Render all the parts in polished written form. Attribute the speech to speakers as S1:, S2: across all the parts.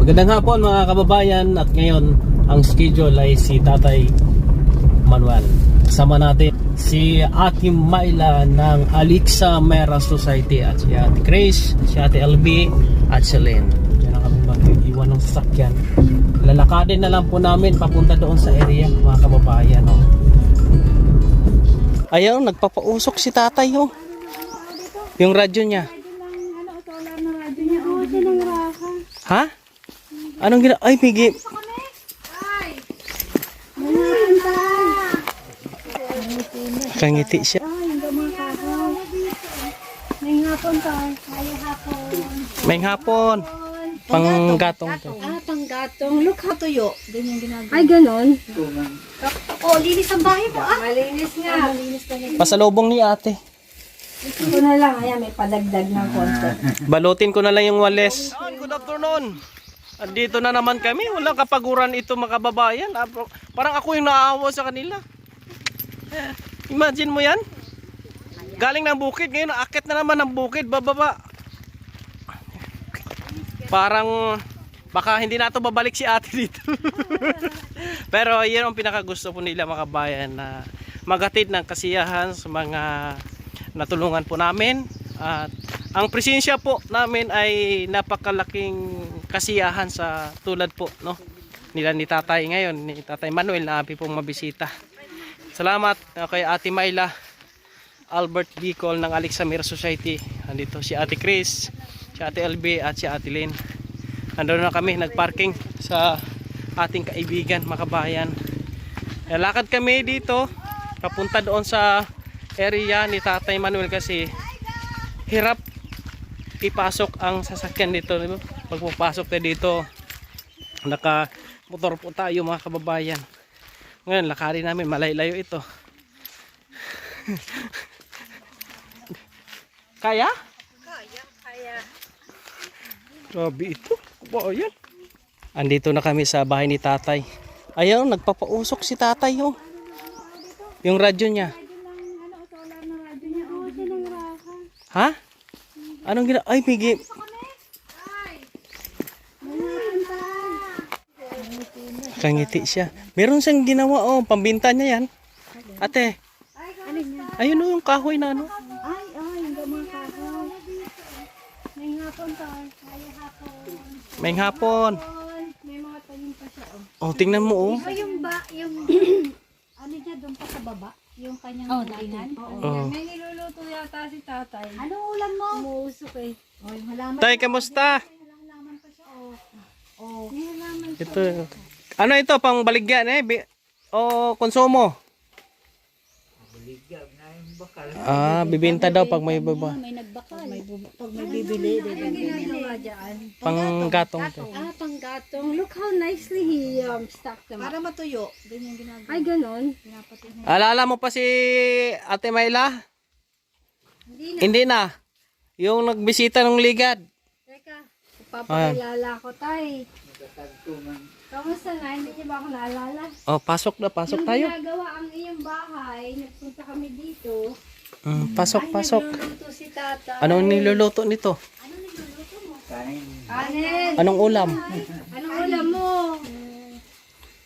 S1: Magandang hapon mga kababayan, at ngayon ang schedule ay si Tatay Manuel. Kasama natin si Ate Myla ng Alixa Mera Society at si Ate Chris, si Ate LB at si Lynn. Diyan na kami mag-iwan ng sasakyan. Lalakadin na lang po namin papunta doon sa area mga kababayan. Oh. Ayaw, nagpapausok si Tatay. Oh. Yung radyo niya. Ha? Anong gina... Ay, Migi. Kangiti siya.
S2: May hapon pa.
S1: May hapon. Panggatong to.
S2: Panggatong. Look how tuyo. Ganyan ginagawa. Ay, ganon. Oh, linis ang bahay mo. Malinis nga. Malinis talaga.
S1: Pasalubong ni ate.
S2: Ito na lang. Ayan, may padagdag ng konti.
S1: Balutin ko na lang yung wales. Good afternoon. Andito na naman kami. Walang kapaguran ito mga kababayan. Parang ako yung naawa sa kanila. Imagine mo yan. Galing ng bukid. Ngayon akit na naman ng bukid. Bababa. Parang baka hindi na ito babalik si ate dito. Pero yun ang pinakagusto po nila mga kabayan, na maghatid ng kasiyahan sa mga natulungan po namin. At ang presensya po namin ay napakalaking kasiyahan sa tulad po nila ni Tatay ngayon, ni Tatay Manuel, na api pong mabisita. Salamat kay Ate Myla Albert Bicol ng Alixa Mera Society. Andito si Ate Chris, si Ate LB at si Ate Lynn. Andun na kami nagparking sa ating kaibigan mga kabayan. Lakad kami dito papunta doon sa area ni Tatay Manuel kasi hirap ipasok ang sasakyan dito. Pag pupasok tayo dito, naka motor po tayo mga kababayan. Ngayon lakarin namin, malay-layo ito. Kaya?
S2: Kaya.
S1: Grabe ito, kabayan. Andito na kami sa bahay ni Tatay. Ayaw, nagpapausok si Tatay. Oh. Yung radyo niya. Ha? Anong gina... Ay, Migi. Kangiti siya. Meron siyang ginawa, oh, pambinta niya yan. Ate. Ayun oh, yung kahoy na ano.
S2: Hindi mo kahoy. May hapon pa.
S1: May hapon.
S2: May mga talim pa siya.
S1: Oh, tingnan mo oh.
S2: Yung ano niya doon pa sa baba? Yung kanyang kulinan?
S1: Oh.
S2: May niluluto yata si Tatay. Anong ulam mo? Umuusok eh. Oh, yung halaman.
S1: Tay, kamusta?
S2: Halaman pa siya. Oh. May halaman siya.
S1: Ito. Ano ito, pang baligyan eh? O konsumo? Ah, bibenta daw pag may baba.
S2: May nagbakal. Pag may bibili, ginagawa dyan.
S1: Panggatong to.
S2: Panggatong. Look how nicely he stacked them. Para matuyo. Ganyan ginagawa. Ay, ganon.
S1: Alala mo pa si Ate Myla? Hindi na. Yung nagbisita ng ligad.
S2: Teka, papakilala ko tay. Kamusta na? Hindi niyo ba ako naalala?
S1: Oh, pasok tayo.
S2: Yung ginagawa ang iyong bahay, nagpunta kami dito.
S1: Pasok.
S2: Nagluluto si Tata.
S1: Anong niluluto nito?
S2: Anong niluluto mo? Kanin.
S1: Anong ulam?
S2: Anong ulam mo?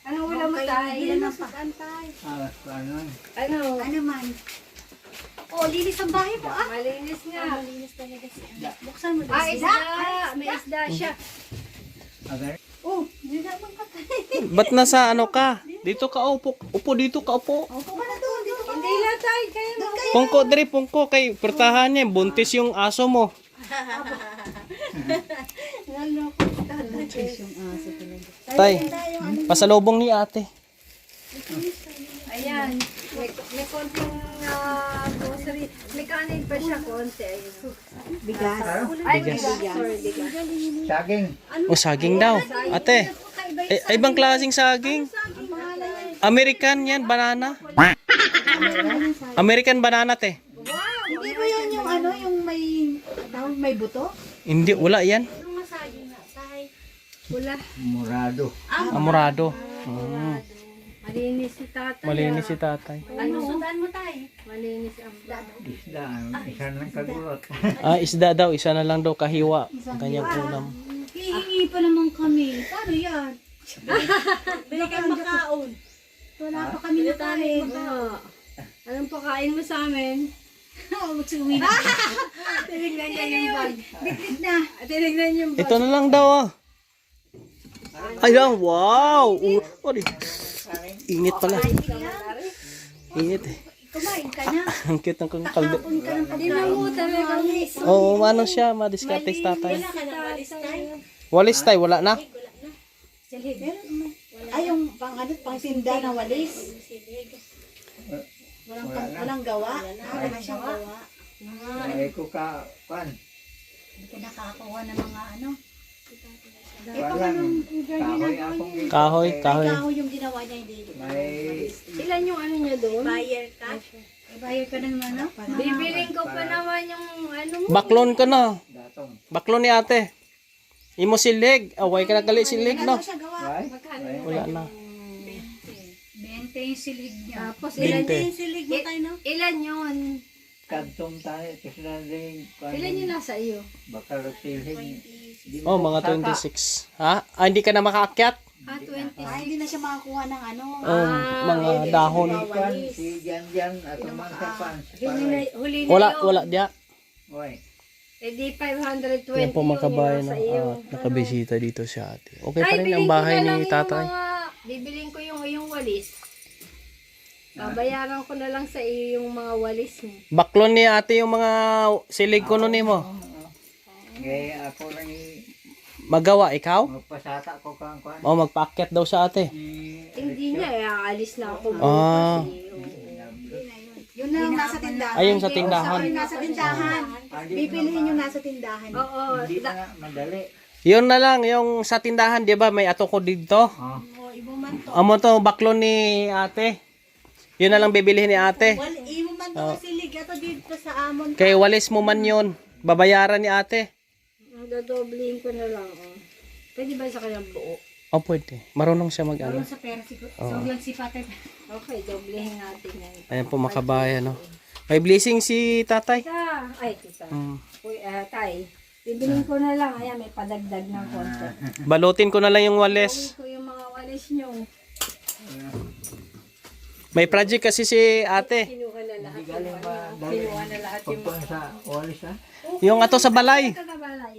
S2: Anong ulam mo tay? Ilan ang pag-antay? Ano? Ano man? Oh, linis ang bahay mo ah. Malinis nga. Malinis talaga siya. Buksan mo. Isda. May isda siya. Oh, hindi naman ka tayo.
S1: Ba't nasa ano ka? Dito ka upo. Upo dito ka upo.
S2: Opo ka na doon. Dito ka. Hindi lang tayo. Kaya mo.
S1: Pungko, diri pungko kay pertahan niya. Buntis yung aso mo.
S2: Naloko ka. Buntis yung aso talaga.
S1: Tay, pasalubong ni ate.
S2: Ayan. May konting grocery. May kanin pa siya konti. Bigas. Ay, bigas. Sorry, bigas.
S3: Saging.
S1: O, saging daw. Ate, ibang klaseng saging. American yan, banana. American banana, te.
S2: Hindi ba yun yung ano, yung may buto?
S1: Hindi, wala yan.
S2: Anong masaging na? Tahay. Wala.
S3: Murado.
S1: Amorado.
S2: Malinis si Tatay.
S1: Malinis si Tatay.
S2: Ano sudan mo tayo? Malinis ang
S3: Isda. Isa lang kagurot.
S1: Ah, isda daw. Isa na lang daw kahiwa. Ang kanyang ulam.
S2: hihingi pa naman kami. Paano yan? Bigyan makaon. Wala pa kami nakain.
S3: Anong pakain mo sa amin?
S2: Magsuwi na.
S3: Tinignan niya yung bag.
S2: Bitbit na.
S3: Tinignan yung bag.
S1: Ito na lang daw ah. Ayan, wow! Init pala. Init eh.
S2: Kumain ka na.
S1: Ang cute ng kalde.
S2: Kapon ka ng
S3: Hindi na mo talaga.
S1: Oo, ano siya, madiskarte sa tatay.
S2: Wala ka na walis tayo.
S1: Walis tay, wala na.
S2: Ay, yung pang tinda na walis. Walang gawa. Walang siyang gawa.
S4: Ay ko ka, pan.
S2: Hindi ka nakakakuha ng mga ano.
S1: Kahoy,
S2: Ay,
S1: kahoy.
S2: kahoy yung ginawa niya, hindi.
S4: May
S3: Ilan yung ano niya doon?
S2: Buyer ka? Buyer ka ng ano?
S3: Bibiling ko pa naman yung ano mo.
S1: Baklon ka na.
S4: datong.
S1: Baklon ni ate. Imo silig. Away ka na gali silig, no?
S2: Ano siya gawa?
S4: Ay,
S1: Wala na.
S2: 20 yung silig niya.
S3: Tapos
S1: 20.
S3: ilan,
S2: Yung silig mo tayo, no?
S3: ilan yun?
S4: kadtong tayo, kasi rin,
S3: Ilan yung nasa iyo?
S4: bakal silhin.
S1: Oh, mga 26. Ha? Ah, hindi ka na makaakyat?
S3: 20.
S2: Ay, hindi na siya makakuha ng ano.
S1: Oh, mga dahon.
S4: Pan, si Jan, at man sa pan.
S3: Huli na
S1: Wala,
S3: yun.
S1: wala diya.
S4: Oy,
S3: Eh di 520
S1: Yan po mga kabayan,
S3: yung nasa
S1: no?
S3: iyo.
S1: Nakabisita dito si ate. Okay pa
S3: Ay,
S1: rin
S3: bilhin
S1: ang
S3: ko
S1: bahay
S3: na lang
S1: ni
S3: yung
S1: tatay.
S3: bibiling ko yung walis. Babayaran ko na lang sa iyo yung mga walis mo.
S1: Baklon ni ate yung mga silig ko nun mo.
S4: gaya ako lang
S1: Magawa, ikaw?
S4: magpasata ko kang kwan.
S1: O, magpaakyat daw sa ate.
S3: Hindi niya, aalis na ako bukas.
S1: Ah.
S2: Yun na yung nasa tindahan.
S1: Ayun sa tindahan.
S2: Yung nasa tindahan. Bibilihin yung nasa tindahan.
S3: Oo.
S4: Hindi na madali.
S1: Yun na lang, yung sa tindahan, di ba, may atoko dito.
S4: Oh,
S2: O, ibo man to.
S1: Amo to, baklon ni ate. Yun na lang bibilihin ni ate.
S2: Well, ibo man to silig. Ito dito sa amon.
S1: Kay walis mo man yun. Babayaran ni ate.
S3: Dadoblehin ko na lang. Oh. Pwede ba sa kanyang buo?
S1: O, pwede. Marunong siya mag-ano.
S2: Sa pera si Sobrang si Patay.
S3: Okay, doblehin natin yan.
S1: Ayan po, makabayan, no. May blessing si tatay.
S3: Ay, tita.
S1: Mm.
S3: Uy, tay. Bibiling ko na lang. Ayan, may padagdag ng konti.
S1: Balutin ko na lang yung walis.
S3: Ko yung mga walis nyo.
S1: May project kasi si ate.
S3: Kinuha na lahat.
S4: hindi galing ba dali.
S3: Kinuha na lahat yung
S4: Pagpang sa walis ha.
S1: Yung ato sa balay.
S3: kakabalay.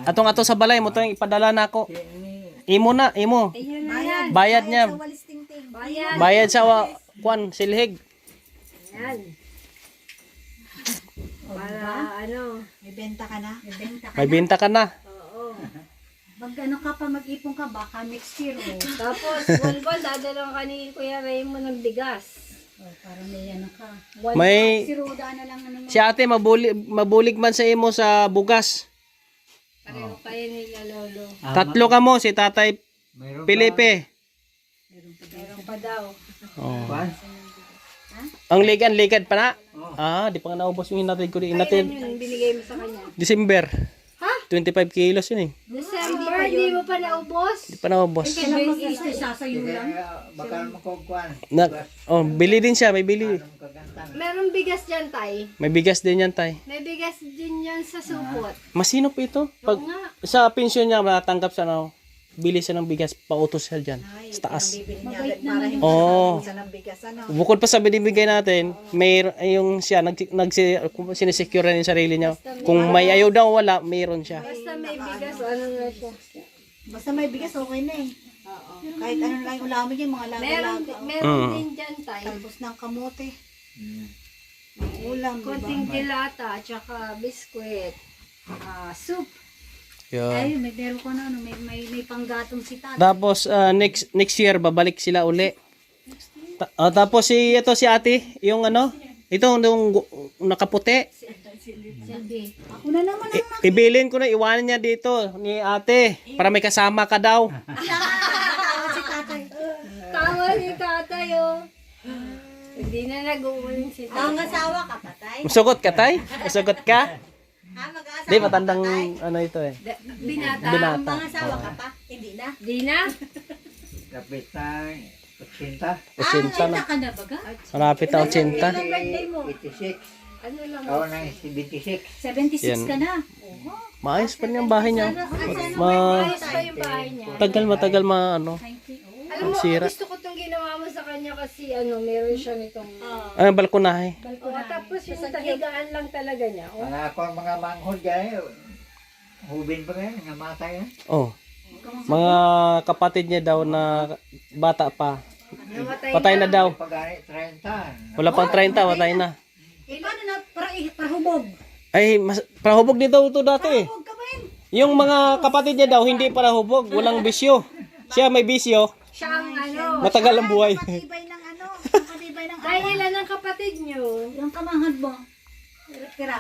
S1: Atong ato sa balay mo to yung ipadala na ako.
S4: Ini,
S1: Imo na, imo.
S3: Ayun na yan.
S1: Bayad niya.
S2: Sa walis tingting.
S3: Bayan.
S1: Bayad sa kwan silhig.
S3: Yan. Para ano.
S2: May benta ka na? May benta ka.
S1: May binta ka na.
S3: Oo.
S2: Mag ano ka pa, mag-ipon ka, baka next year. Oh.
S3: Tapos, buwan-buwan, dadalang ka ni Kuya Raymond ng bigas.
S2: Oh, parang may ano ka.
S1: May
S2: Si Roda na lang ano.
S1: si ate mabulig man sa imo sa bugas.
S3: Pareho kayo nila, Lolo.
S1: Tatlo ka mo si Tatay
S4: mayroon
S1: Felipe.
S3: Meron pa daw.
S1: Oh.
S4: kwan.
S1: Ang ligad pa na. Ah, di pa nga naubos yung hinatid ko di
S3: Kailan
S1: hinatid.
S3: yun binigay mo sa kanya?
S1: December.
S3: Ha?
S1: 25 kilos yun eh.
S3: December, di mo pa naubos?
S1: Di pa naubos.
S2: Kailan mag-iiste sasayo lang?
S4: Kaya bakal makogkwan.
S1: Oh, bili din siya, may bili.
S4: Anong kagantang.
S3: Meron bigas dyan, Tay.
S1: May bigas din yan, tay.
S3: May bigas din yan sa supot.
S1: Masinop ito. Pag
S3: Oo nga.
S1: sa pensyon niya matanggap siya na bili siya ng bigas, pautos siya diyan. Sa taas.
S2: Mabait naman.
S1: Oh.
S2: Sa ng bigas, ano?
S1: Bukod pa sa binibigay natin, may yung siya sinesecure rin yung sarili niya. Kung may ayaw daw wala, mayroon siya.
S3: Basta may bigas, ano na siya.
S2: Basta may bigas, okay na eh. Kahit ano lang yung ulamin yung mga
S3: Meron,
S2: laga-laga.
S3: meron din dyan, Tay.
S2: Talbos ng kamote.
S4: Hmm.
S2: Ulam, diba?
S3: Konting dilata, tsaka biskwit. Soup.
S1: Yun.
S2: Ay, may meron ko na, ano, may panggatong si Tata.
S1: Tapos next year babalik sila uli. Tapos si ate, yung ano, yung nakaputi.
S2: Silbi. Ako na naman ang
S1: Ibilin ko na iwanan niya dito ni ate para may kasama ka daw.
S2: tawag si Tatay.
S3: Tawa ni tatay, oh. Hindi na nag-uuling si tatay.
S2: Ang asawa ka, Patay?
S1: Masugot ka tay? Masugot ka?
S2: Mag-aasawa
S1: Di matandang ano ito eh.
S3: Binata.
S1: Binata.
S2: Pangasawa ka pa? Hindi na.
S3: Di na?
S4: Kapit na 80.
S1: 80 na.
S2: ka na baga?
S1: Malapit na 80.
S2: birthday mo?
S4: 86.
S3: Ano lang.
S4: Oo, 1976.
S2: 76
S1: Yan.
S2: ka na.
S1: Maayos pa rin yung bahay niya.
S3: Ayos pa yung bahay niya.
S1: Matagal ano.
S3: Alam mo,
S1: Sira.
S3: gusto ko itong ginawa mo sa kanya kasi meron siya nitong
S1: Ay, balkonahe.
S3: tapos yung tahigaan lang talaga niya.
S4: Ako ang mga manghod gaya. Hubin ba yan? Namatay yan?
S1: Oh. Mga kapatid niya daw na bata pa.
S3: Namatay
S1: Patay na daw.
S4: Pag-ari 30.
S1: Wala pang 30, patay na.
S2: Paano na para hubog?
S1: Ay, parahubog din daw ito dati.
S2: Hubog ka ba yun?
S1: Yung mga kapatid niya daw, hindi parahubog. Walang bisyo. Siya may bisyo.
S3: siya ang
S1: Matagal ang buhay.
S2: Patibay ng patibay ng
S3: Dahil ilan ang kapatid niyo?
S2: Yung kamanghod mo. Tira.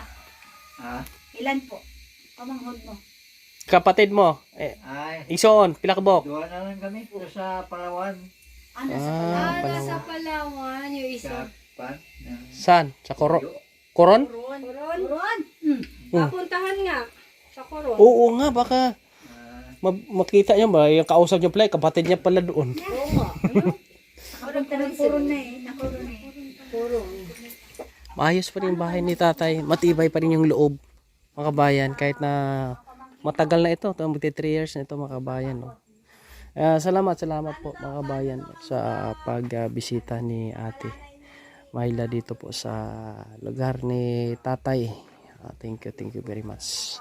S4: Ha?
S2: Ilan po? Kamanghod mo.
S1: Kapatid mo.
S4: Ay,
S1: Igsoon, pilakbok.
S4: doon na lang kami po sa Palawan.
S2: Ano sa pala?
S3: Nasa Palawan, yung isa.
S4: Kapan?
S1: Saan? Sa Coron? Coron?
S3: Coron?
S2: Turon.
S3: Papuntahan nga. Sa Coron.
S1: Oo nga, baka makita niyo ba? Yung kausap niyo pala, kapatid niya pala doon.
S3: Oo nga.
S2: Nakapunta ng puron na eh. Nakuron eh.
S3: Coron.
S1: Maayos pa rin yung bahay ni tatay. Matibay pa rin yung loob. Mga kabayan, kahit na matagal na ito. 3 years na ito mga kabayan. No? Salamat po mga kabayan sa pagbisita ni ate Myla dito po sa lugar ni tatay. Thank you very much.